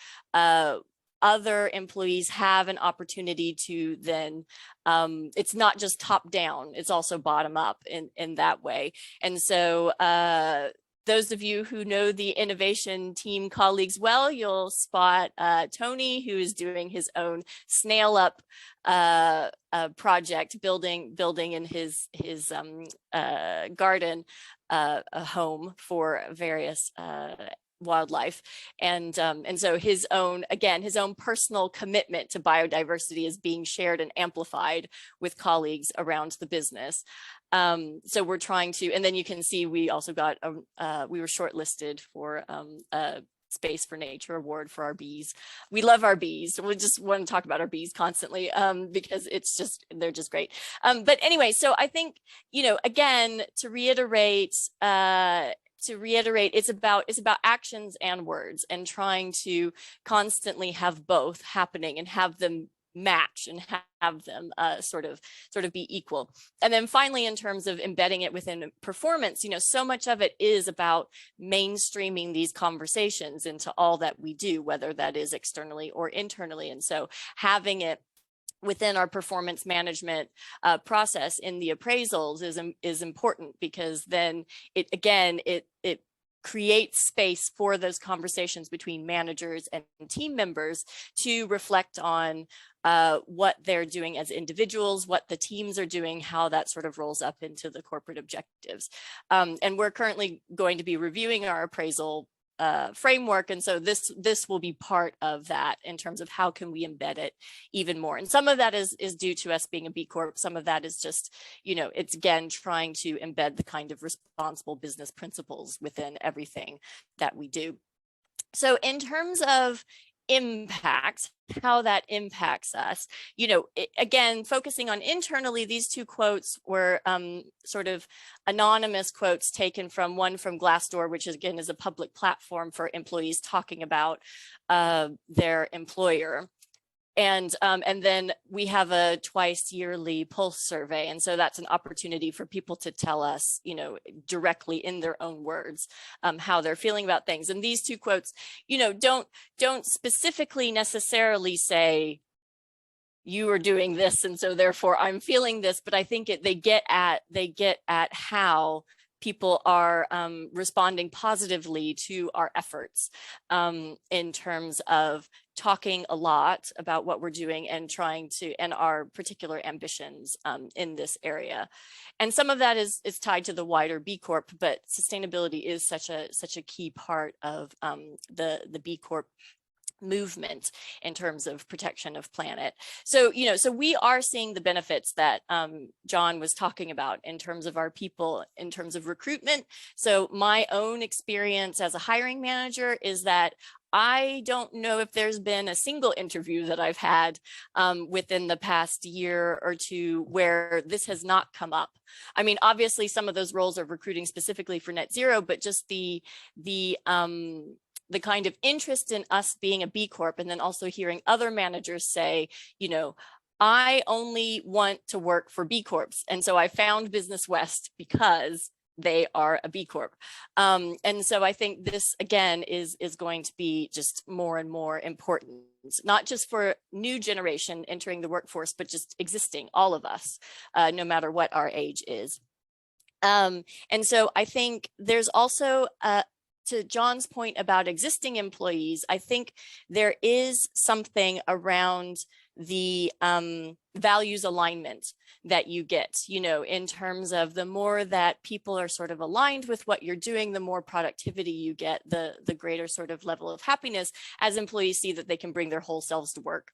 other employees have an opportunity to then, it's not just top down, it's also bottom up in that way. And so those of you who know the innovation team colleagues well, you'll spot Tony, who is doing his own snail up project, building in his garden a home for various wildlife, and so his own personal commitment to biodiversity is being shared and amplified with colleagues around the business. So we're trying to, and then you can see we also got we were shortlisted for a Space for Nature award for our bees. We love our bees. We just want to talk about our bees constantly because they're just great. But anyway, so I think, again, to reiterate, it's about actions and words, and trying to constantly have both happening and have them match and have them sort of be equal. And then finally, in terms of embedding it within performance, so much of it is about mainstreaming these conversations into all that we do, whether that is externally or internally. And so having it within our performance management process in the appraisals is important, because then it creates space for those conversations between managers and team members to reflect on what they're doing as individuals, what the teams are doing, how that sort of rolls up into the corporate objectives. And we're currently going to be reviewing our appraisal framework, and so this will be part of that in terms of how can we embed it even more. And some of that is due to us being a B Corp. Some of that is just, it's again trying to embed the kind of responsible business principles within everything that we do. So in terms of impact, how that impacts us, again, focusing on internally, these two quotes were sort of anonymous quotes taken from one from Glassdoor, which again is a public platform for employees talking about their employer. And then we have a twice yearly pulse survey. And so that's an opportunity for people to tell us, directly in their own words, how they're feeling about things. And these two quotes, don't specifically necessarily say, you are doing this, and so therefore I'm feeling this, but I think they get at how people are responding positively to our efforts in terms of talking a lot about what we're doing and and our particular ambitions in this area. And some of that is tied to the wider B Corp, but sustainability is such a key part of the B Corp movement in terms of protection of planet. So, so we are seeing the benefits that John was talking about in terms of our people, in terms of recruitment. So my own experience as a hiring manager is that I don't know if there's been a single interview that I've had within the past year or two where this has not come up. I mean, obviously some of those roles are recruiting specifically for net zero, but just the kind of interest in us being a B Corp, and then also hearing other managers say, I only want to work for B Corps. And so I found Business West because they are a B Corp. And so I think this, again, is going to be just more and more important, not just for new generation entering the workforce, but just existing, all of us, no matter what our age is. And so I think there's also to John's point about existing employees, I think there is something around the values alignment that you get, you know, in terms of the more that people are sort of aligned with what you're doing, the more productivity you get, the greater sort of level of happiness as employees see that they can bring their whole selves to work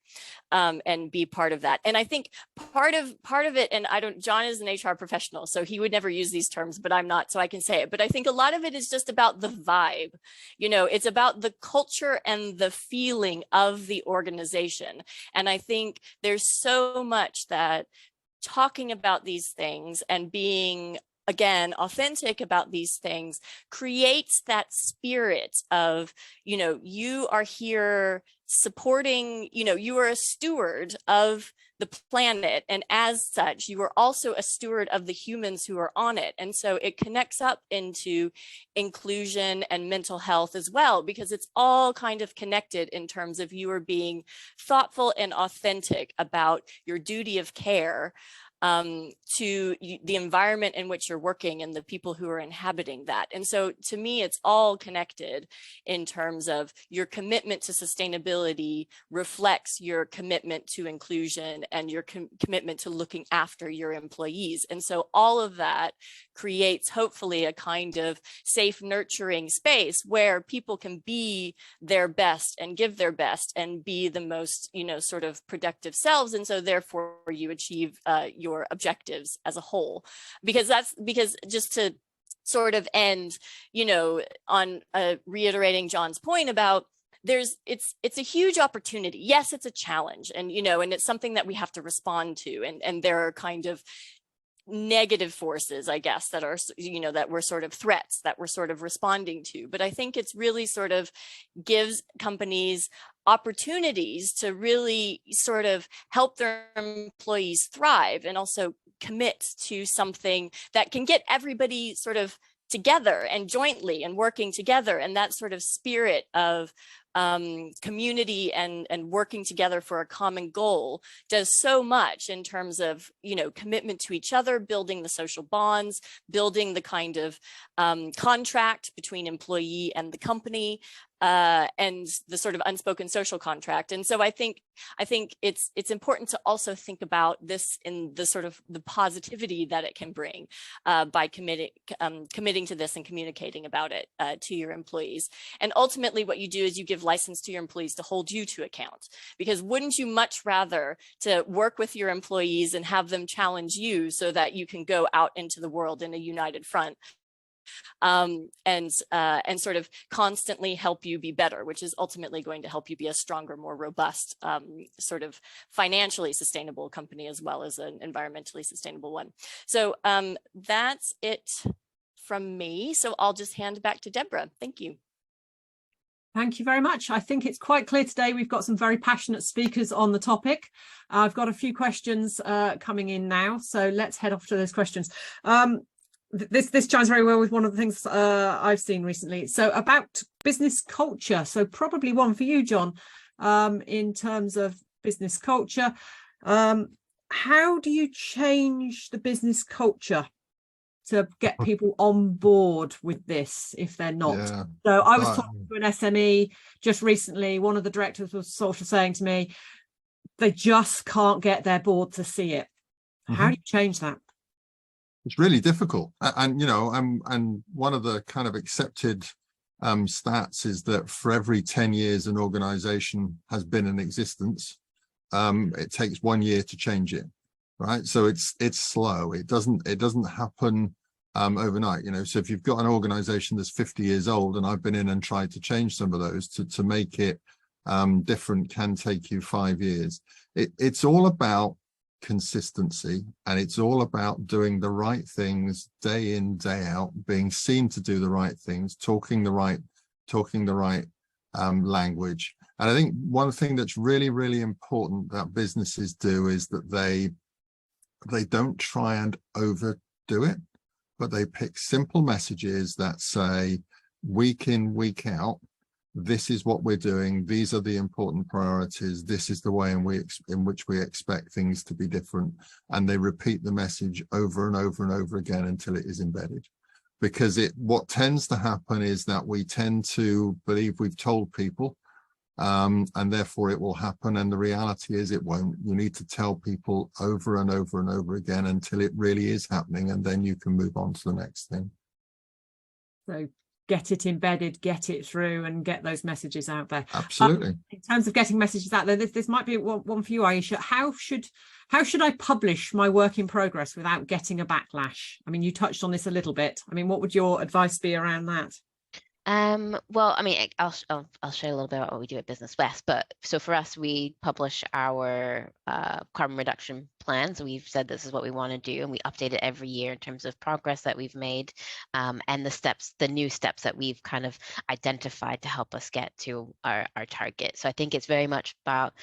and be part of that. And I think part of it, and John is an HR professional, so he would never use these terms, but I'm not, so I can say it. But I think a lot of it is just about the vibe. You know, it's about the culture and the feeling of the organization. And I think there's so much that talking about these things and being, again, authentic about these things creates that spirit of, you know, you are here supporting, you know, you are a steward of the planet, and as such you are also a steward of the humans who are on it. And so it connects up into inclusion and mental health as well, because it's all kind of connected in terms of you are being thoughtful and authentic about your duty of care to the environment in which you're working and the people who are inhabiting that. And so to me, it's all connected in terms of your commitment to sustainability reflects your commitment to inclusion and your commitment to looking after your employees. And so all of that creates hopefully a kind of safe, nurturing space where people can be their best and give their best and be the most, you know, sort of productive selves. And so therefore you achieve your objectives as a whole, because just to sort of end, you know, on reiterating John's point about it's a huge opportunity. Yes, it's a challenge, and, you know, and it's something that we have to respond to. And there are kind of negative forces, I guess, that are, you know, that we're sort of threats that we're sort of responding to. But I think it's really sort of gives companies opportunities to really sort of help their employees thrive and also commit to something that can get everybody sort of together and jointly and working together. And that sort of spirit of community and working together for a common goal does so much in terms of, you know, commitment to each other, building the social bonds, building the kind of contract between employee and the company, and the sort of unspoken social contract. And so I think it's important to also think about this in the sort of the positivity that it can bring by committing to this and communicating about it to your employees. And ultimately what you do is you give license to your employees to hold you to account, because wouldn't you much rather to work with your employees and have them challenge you so that you can go out into the world in a united front and sort of constantly help you be better, which is ultimately going to help you be a stronger, more robust, sort of financially sustainable company as well as an environmentally sustainable one. So that's it from me. So I'll just hand back to Deborah. Thank you. Thank you very much. I think it's quite clear today we've got some very passionate speakers on the topic. I've got a few questions coming in now, so let's head off to those questions. This chimes very well with one of the things I've seen recently. So about business culture. So probably one for you, John, in terms of business culture. How do you change the business culture to get people on board with this if they're not? Yeah. So I was talking to an SME just recently. One of the directors was sort of saying to me, they just can't get their board to see it. How do you change that? It's really difficult. And you know, and one of the kind of accepted stats is that for every 10 years an organization has been in existence, it takes 1 year to change it, right? So it's slow. It doesn't happen overnight, you know. So if you've got an organization that's 50 years old, and I've been in and tried to change some of those to make it different, can take you 5 years. It's all about consistency, and it's all about doing the right things day in, day out, being seen to do the right things, talking the right language. And I think one thing that's really, really important that businesses do is that they don't try and overdo it, but they pick simple messages that say, week in, week out, this is what we're doing, these are the important priorities, this is the way in which we expect things to be different. And they repeat the message over and over and over again until it is embedded. Because what tends to happen is that we tend to believe we've told people, and therefore it will happen. And the reality is it won't. You need to tell people over and over and over again until it really is happening, and then you can move on to the next thing. So get it embedded, get it through, and get those messages out there. Absolutely. In terms of getting messages out there, this might be one for you, Aisha. How should I publish my work in progress without getting a backlash? I mean, you touched on this a little bit. I mean, what would your advice be around that? Well, I mean, I'll share a little bit about what we do at Business West. But so for us, we publish our carbon reduction plan. So we've said this is what we want to do, and we update it every year in terms of progress that we've made, and the new steps that we've kind of identified to help us get to our target. So I think it's very much about,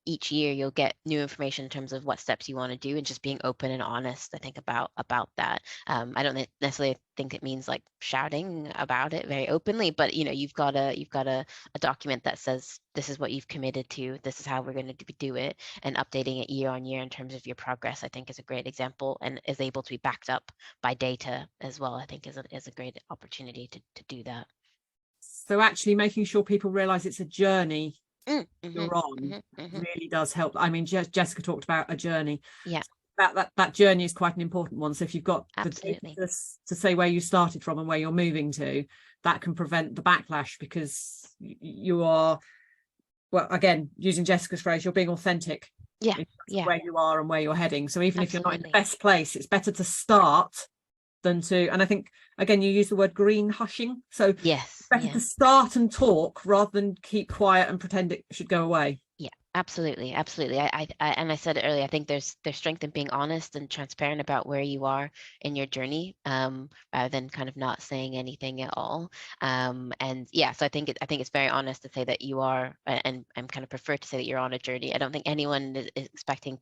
each year you'll get new information in terms of what steps you want to do, and just being open and honest, I think, about that. I don't necessarily think it means like shouting about it very openly, but you've got a document that says this is what you've committed to, this is how we're going to do it, and updating it year on year in terms of your progress, I think, is a great example, and is able to be backed up by data as well. I think is a great opportunity to do that. So actually making sure people realize it's a journey you're on really does help. I mean, Jessica talked about a journey. Yeah. That journey is quite an important one. So if you've got Absolutely. the data to say where you started from and where you're moving to, that can prevent the backlash, because you are, well, again, using Jessica's phrase, you're being authentic. Yeah. Where you are and where you're heading. So even Absolutely. if you're not in the best place, it's better to start than to, and I think, again, you use the word green hushing. So yes, better to start and talk rather than keep quiet and pretend it should go away. Yeah, absolutely. I said it earlier, I think there's strength in being honest and transparent about where you are in your journey, rather than kind of not saying anything at all. And yeah, so I think it's very honest to say that you are, and I'm kind of prefer to say that you're on a journey. I don't think anyone is expecting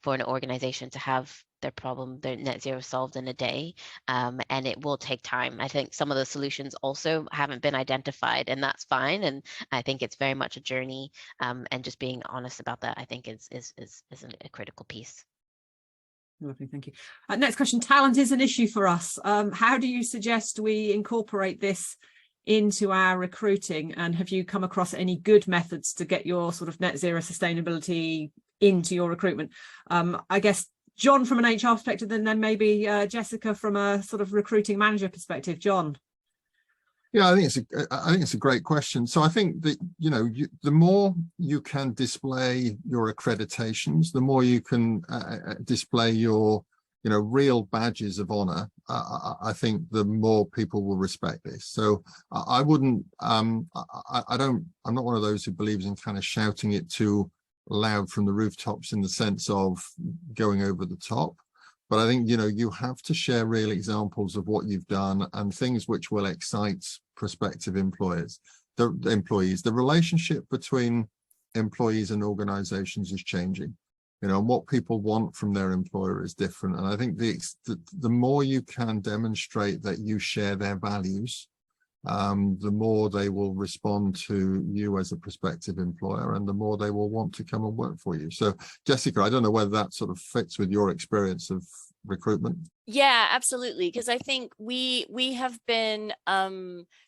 for an organization to have their net zero solved in a day, and it will take time. I think some of the solutions also haven't been identified, and that's fine. And I think it's very much a journey, and just being honest about that, I think, is a critical piece. Lovely, thank you. Next question. Talent is an issue for us. How do you suggest we incorporate this into our recruiting, and have you come across any good methods to get your sort of net zero sustainability into your recruitment? I guess John from an HR perspective, and then maybe Jessica from a sort of recruiting manager perspective. John. Yeah, I think it's a great question. So I think that the more you can display your accreditations, the more you can display your real badges of honor. I think the more people will respect this. So I wouldn't. I'm not one of those who believes in kind of shouting it too loud from the rooftops in the sense of going over the top. But I think, you have to share real examples of what you've done and things which will excite prospective employees. The relationship between employees and organizations is changing, and what people want from their employer is different. And I think the more you can demonstrate that you share their values, the more they will respond to you as a prospective employer, and the more they will want to come and work for you. So, Jessica, I don't know whether that sort of fits with your experience of recruitment. Yeah, absolutely. Because I think we have been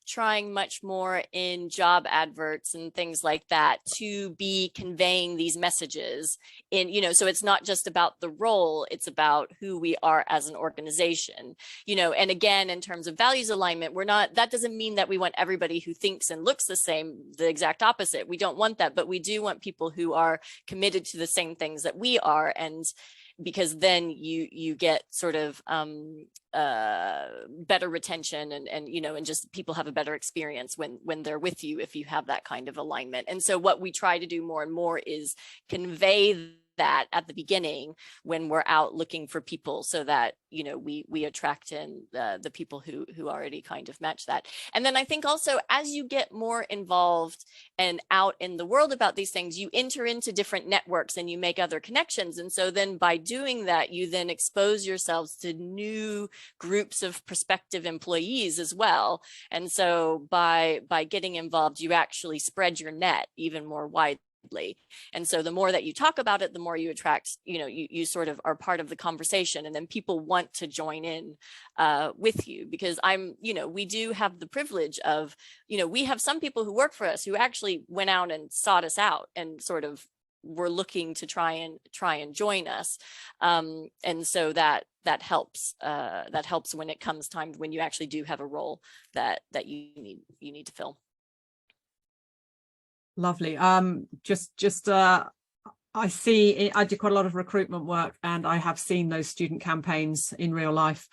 trying much more in job adverts and things like that to be conveying these messages in, so it's not just about the role, it's about who we are as an organization, and again, in terms of values alignment, that doesn't mean that we want everybody who thinks and looks the same, the exact opposite. We don't want that, but we do want people who are committed to the same things that we are, and because then you get sort of better retention and just people have a better experience when they're with you if you have that kind of alignment. And so what we try to do more and more is convey that at the beginning when we're out looking for people, so that we attract in the people who already kind of match that. And then I think also, as you get more involved and out in the world about these things, you enter into different networks and you make other connections. And so then by doing that, you then expose yourselves to new groups of prospective employees as well. And so by getting involved, you actually spread your net even more widely. widely. And so the more that you talk about it, the more you attract, you sort of are part of the conversation, and then people want to join in with you, because we do have the privilege of, we have some people who work for us who actually went out and sought us out and sort of were looking to try and join us. And so that helps when it comes time, when you actually do have a role that you need to fill. Lovely. I see, I do quite a lot of recruitment work, and I have seen those student campaigns in real life.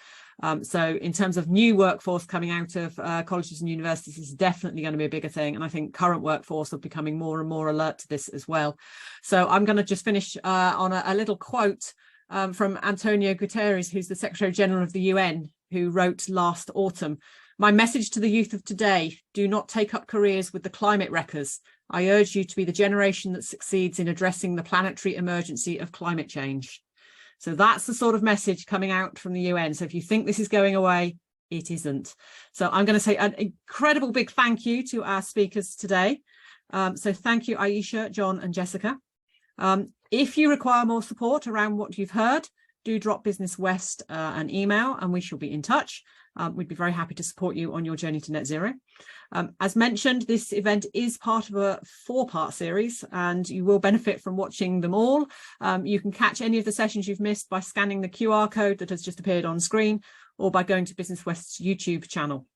So in terms of new workforce coming out of colleges and universities, is definitely going to be a bigger thing. And I think current workforce are becoming more and more alert to this as well. So I'm going to just finish on a little quote from Antonio Guterres, who's the Secretary General of the UN, who wrote last autumn: "My message to the youth of today: do not take up careers with the climate wreckers. I urge you to be the generation that succeeds in addressing the planetary emergency of climate change." So that's the sort of message coming out from the UN. So if you think this is going away, it isn't. So I'm going to say an incredible big thank you to our speakers today. So thank you, Aisha, John and Jessica. If you require more support around what you've heard, do drop Business West an email and we shall be in touch. We'd be very happy to support you on your journey to net zero. As mentioned, this event is part of a 4-part series, and you will benefit from watching them all. You can catch any of the sessions you've missed by scanning the QR code that has just appeared on screen, or by going to Business West's YouTube channel.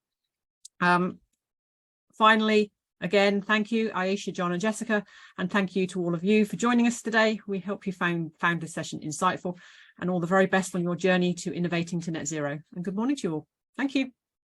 Finally, again, thank you, Aisha, John and Jessica, and thank you to all of you for joining us today. We hope you found this session insightful, and all the very best on your journey to innovating to net zero. And good morning to you all. Thank you.